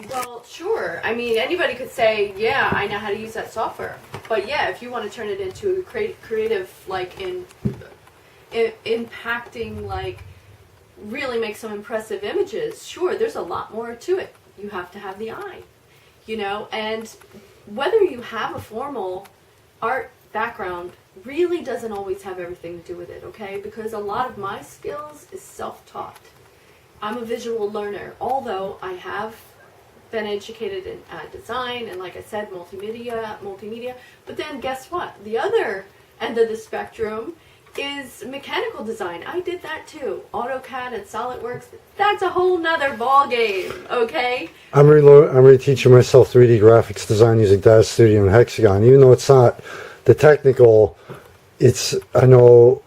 Well, sure. I mean, anybody could say, yeah, I know how to use that software. But yeah, if you want to turn it into creative, like impacting, like really make some impressive images, sure, there's a lot more to it. You have to have the eye, and whether you have a formal art background really doesn't always have everything to do with it, okay? Because a lot of my skills is self-taught. I'm a visual learner, although I have been educated in design and, like I said, multimedia. But then guess what? The other end of the spectrum is mechanical design. I did that too. AutoCAD and SolidWorks. That's a whole nother ball game, okay? I'm reteaching myself 3D graphics design using Data Studio and Hexagon. Even though it's not the technical, I know...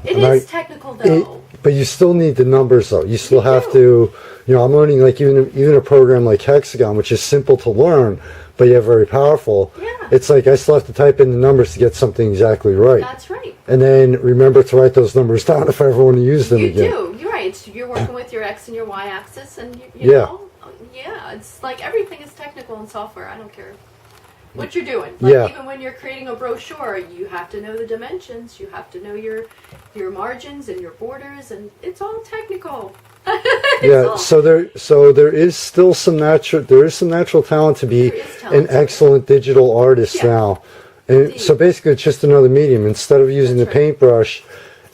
it is technical though. But you still need the numbers though. You still have to, I'm learning like even a program like Hexagon, which is simple to learn, but yet very powerful. Yeah. It's like I still have to type in the numbers to get something exactly right. That's right. And then remember to write those numbers down if I ever want to use them again. You do. You're right. You're working with your X and your Y axis, and you know, it's like everything is technical in software. I don't care what you're doing. Like even when you're creating a brochure, you have to know the dimensions. You have to know your margins and your borders, and it's all technical. So there is still some natural talent to be an excellent digital artist now. And indeed. So basically it's just another medium. Instead of using the paintbrush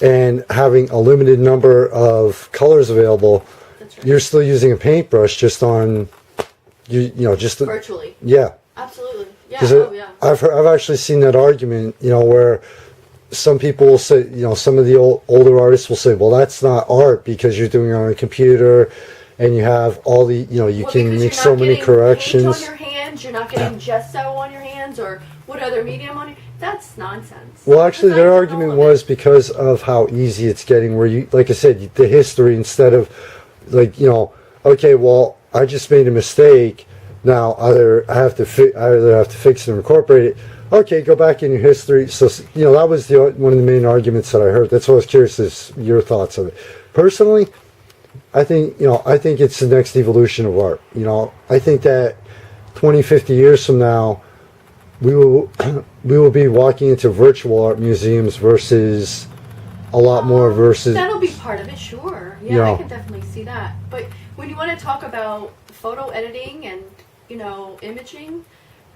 and having a limited number of colors available, you're still using a paintbrush just on just virtually. Yeah. Absolutely. Yeah. I've actually seen that argument, where some people will say, some of the older artists will say, well, that's not art because you're doing it on a computer and you have all the, you can make so many corrections. Paint on your hands, you're not getting gesso on your hands or what other medium on your... That's nonsense. Well, actually, their argument was because of how easy it's getting, where you, like I said, the history, instead of like, okay, well, I just made a mistake. Now either I have to fix it or incorporate it. Okay, go back in your history. So that was one of the main arguments that I heard. That's why I was curious as your thoughts of it. Personally, I think it's the next evolution of art. I think that 20, 50 years from now, we will be walking into virtual art museums versus a lot more versus. That'll be part of it, sure. Yeah, I can definitely see that. But when you want to talk about photo editing and imaging,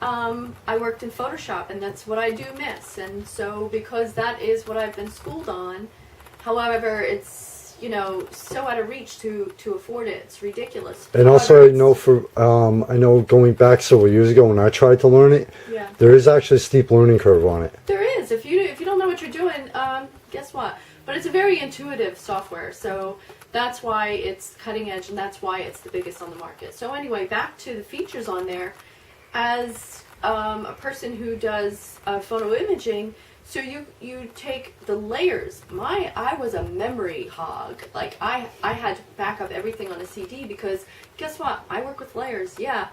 I worked in Photoshop, and that's what I do miss. And so because that is what I've been schooled on, however, it's so out of reach to afford it. It's ridiculous. And also, I know going back several years ago when I tried to learn it, there is actually a steep learning curve on it. There is. If you don't know what you're doing, guess what? But it's a very intuitive software, so that's why it's cutting edge, and that's why it's the biggest on the market. So anyway, back to the features on there. As a person who does photo imaging, so you take the layers. I was a memory hog. Like I had to back up everything on a CD because guess what? I work with layers. Yeah,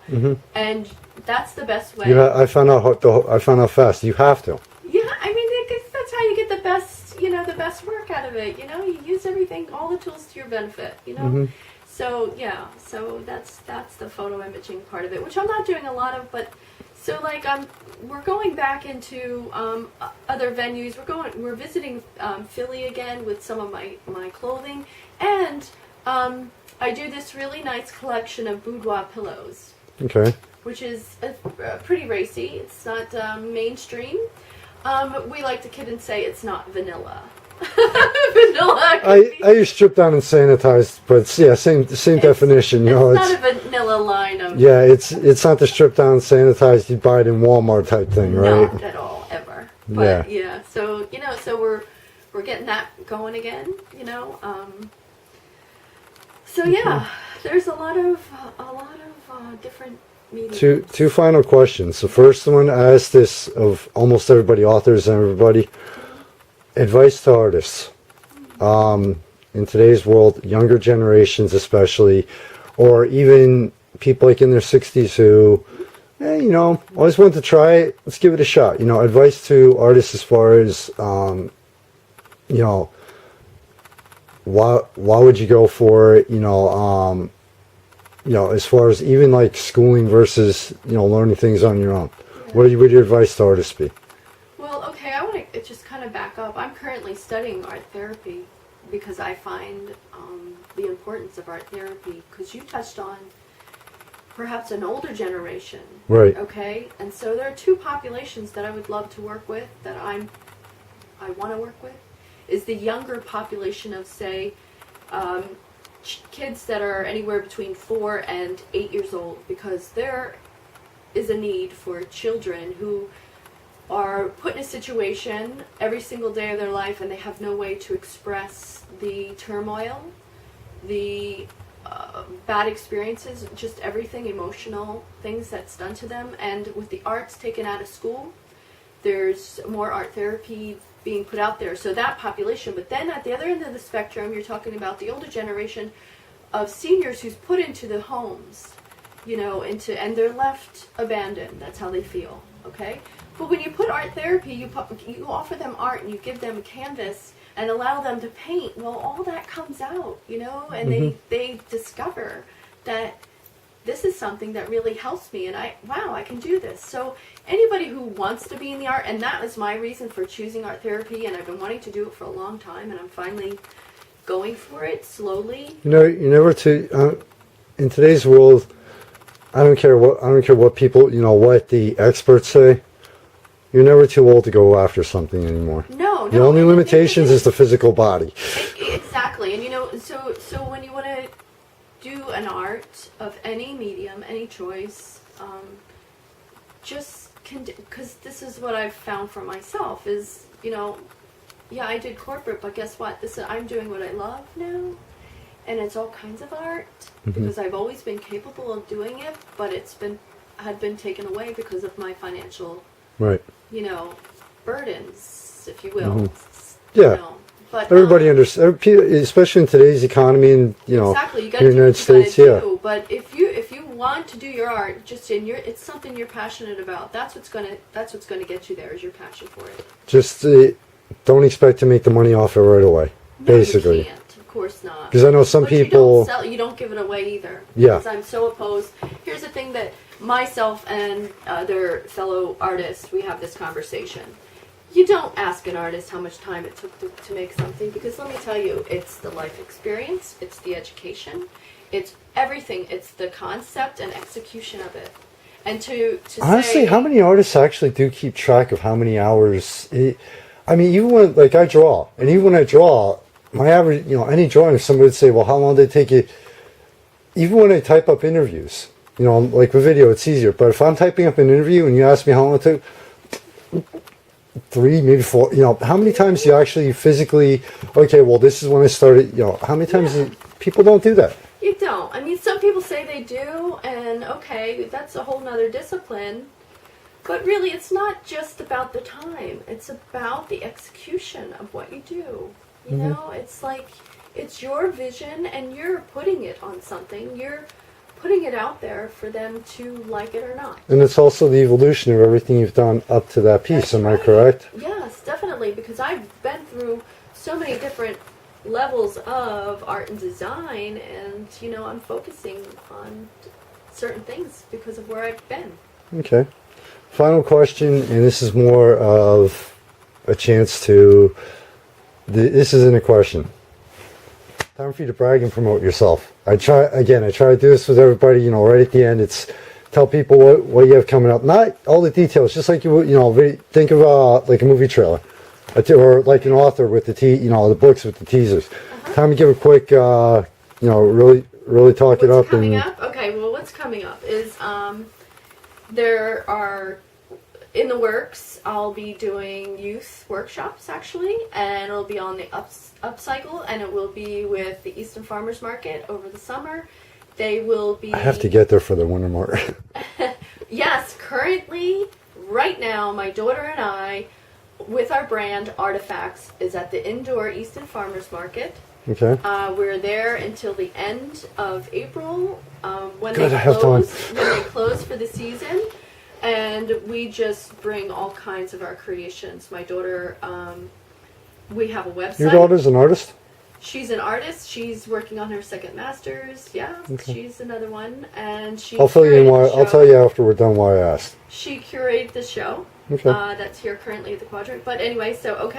and that's the best way. Yeah, I found out fast. You have to. Yeah, I mean that's how you get the best the best work out of it. You use everything, all the tools to your benefit. So so that's the photo imaging part of it, which I'm not doing a lot of, but so like we're going back into other venues. We're visiting Philly again with some of my clothing, and I do this really nice collection of boudoir pillows. Okay. Which is pretty racy. It's not mainstream. We like to kid and say it's not vanilla. Vanilla. I use strip down and sanitized, but same definition. It's not a vanilla line of. Yeah, it's not the strip down and sanitized you buy it in Walmart type thing, right? Not at all, ever. But yeah, so so we're getting that going again. So yeah, there's a lot of different. Two final questions. The first one, I asked this of almost everybody, authors and everybody. Advice to artists. In today's world, younger generations especially, or even people like in their 60s who, always want to try it. Let's give it a shot. Advice to artists as far as, why would you go for it? as far as even like schooling versus, learning things on your own? What would your advice to artists be? Well, okay, I want to just kind of back up. I'm currently studying art therapy because I find the importance of art therapy, because you touched on perhaps an older generation. Right. Okay? And so there are two populations that I would love to work with, that I want to work with, is the younger population of, say, kids that are anywhere between 4 and 8 years old, because there is a need for children who are put in a situation every single day of their life and they have no way to express the turmoil, the bad experiences, just everything, emotional things that's done to them. And with the arts taken out of school, there's more art therapy being put out there. So that population. But then at the other end of the spectrum, you're talking about the older generation of seniors who's put into the homes, and they're left abandoned. That's how they feel. Okay? But when you put art therapy, you offer them art and you give them a canvas and allow them to paint. Well, all that comes out, and they discover that this is something that really helps me, and I can do this. So anybody who wants to be in the art, and that was my reason for choosing art therapy, and I've been wanting to do it for a long time, and I'm finally going for it slowly. You're never too in today's world. I don't care what people, what the experts say. You're never too old to go after something anymore. No. The only limitations is the physical body. Exactly, and so when you want to do an art of any medium, any choice, because this is what I've found for myself is, I did corporate, but guess what? I'm doing what I love now, and it's all kinds of art, because I've always been capable of doing it, but had been taken away because of my financial, right, burdens, if you will. Yeah. But everybody understands, especially in today's economy, and exactly. You got in to the do United what you States, gotta do. But if you want to do your art, it's something you're passionate about. That's what's gonna get you there, is your passion for it. Just don't expect to make the money off it right away. No, basically, you can't. Of course not. Because I know some people. You don't give it away either. Yeah. Because I'm so opposed. Here's the thing that myself and other fellow artists, we have this conversation. You don't ask an artist how much time it took to make something, because let me tell you, it's the life experience, it's the education, it's everything, it's the concept and execution of it. And to Honestly, say, how many artists actually do keep track of how many hours? Even when, I draw, and even when I draw, my average, any drawing, somebody would say, well, how long did it take you? Even when I type up interviews, like with video, it's easier. But if I'm typing up an interview and you ask me how long it took, 3, maybe 4, how many times do you actually physically, okay, well, this is when I started, how many times people don't do that? You don't. Some people say they do, and okay, that's a whole nother discipline. But really, it's not just about the time. It's about the execution of what you do. It's like, it's your vision, and you're putting it on something. You're putting it out there for them to like it or not. And it's also the evolution of everything you've done up to that piece, That's am right. I correct? Yes, definitely, because I've been through so many different levels of art and design, and, I'm focusing on certain things because of where I've been. Okay. Final question, and this is more of a chance to... This isn't a question. Time for you to brag and promote yourself. I try to do this with everybody, right at the end. It's tell people what you have coming up. Not all the details, just like you would, think of like a movie trailer. Or like an author with the books with the teasers. Time to give a quick, really talk it up. What's coming up? Okay, well, what's coming up is there are, in the works, I'll be doing youth workshops, actually, and it'll be on the upcycle, and it will be with the Easton Farmers Market over the summer. They will be... I have to get there for the winter market. Yes, currently, right now, my daughter and I, with our brand Artifacts, is at the indoor Easton Farmers Market. Okay. We're there until the end of April, when Good, they I have time. when they close for the season, and we just bring all kinds of our creations. My daughter, we have a website. Your daughter's an artist? She's an artist. She's working on her second master's. Yeah, Okay. she's another one, and she. I'll fill you in curated why. the I'll show. tell you after we're done why I asked. She curated the show. Okay. That's here currently at the Quadrant. But anyway, so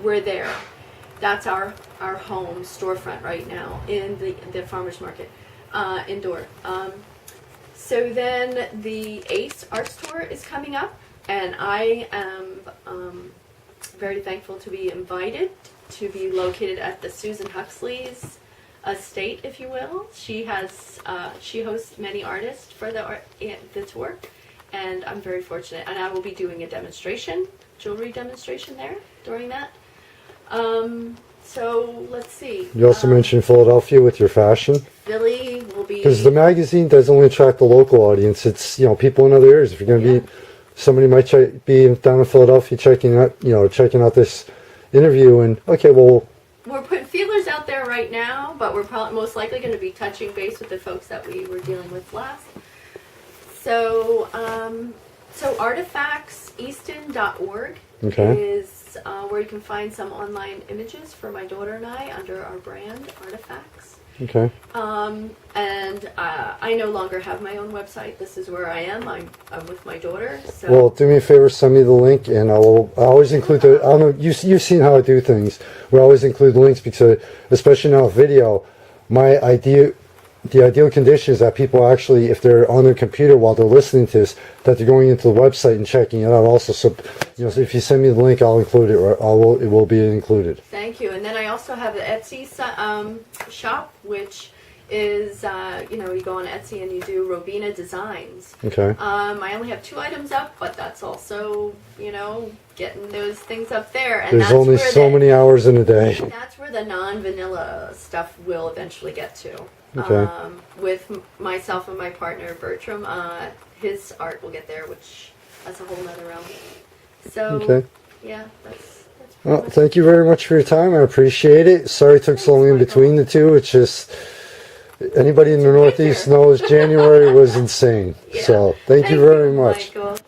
we're there. That's our home storefront right now in the farmers market, indoor. So then the Ace Art Store is coming up, and I am very thankful to be invited to be located at the Susan Huxley's estate, if you will. She hosts many artists for the tour, and I'm very fortunate. And I will be doing a jewelry demonstration there during that. So let's see. You also mentioned Philadelphia with your fashion. Philly will be Because the magazine doesn't only attract the local audience; it's people in other areas. If you're going to be, somebody might be down in Philadelphia checking out this interview, and we're putting feelers out there right now, but we're probably most likely going to be touching base with the folks that we were dealing with last. So, artifactseaston.org is where you can find some online images for my daughter and I under our brand Artifacts. Okay. And I no longer have my own website. This is where I am. I'm with my daughter. So. Well, do me a favor, send me the link, and I always include I don't know, you've seen how I do things. We always include links because, especially now with video, the ideal condition is that people actually, if they're on their computer while they're listening to this, that they're going into the website and checking it out also. So, so if you send me the link, I'll include it, or it will be included. Thank you. And then I also have the Etsy shop, which is, you go on Etsy and you do Robina Designs. Okay. I only have 2 items up, but that's also, getting those things up there. And There's that's only where so many hours in a day. That's where the non-vanilla stuff will eventually get to. Okay. With myself and my partner Bertram, his art will get there, which that's a whole nother realm. So, yeah, that's well, thank you very much for your time. I appreciate it. Sorry it took so long in between the two. It's just, anybody in the Northeast knows January was insane. Yeah. So, thank you very much. Michael.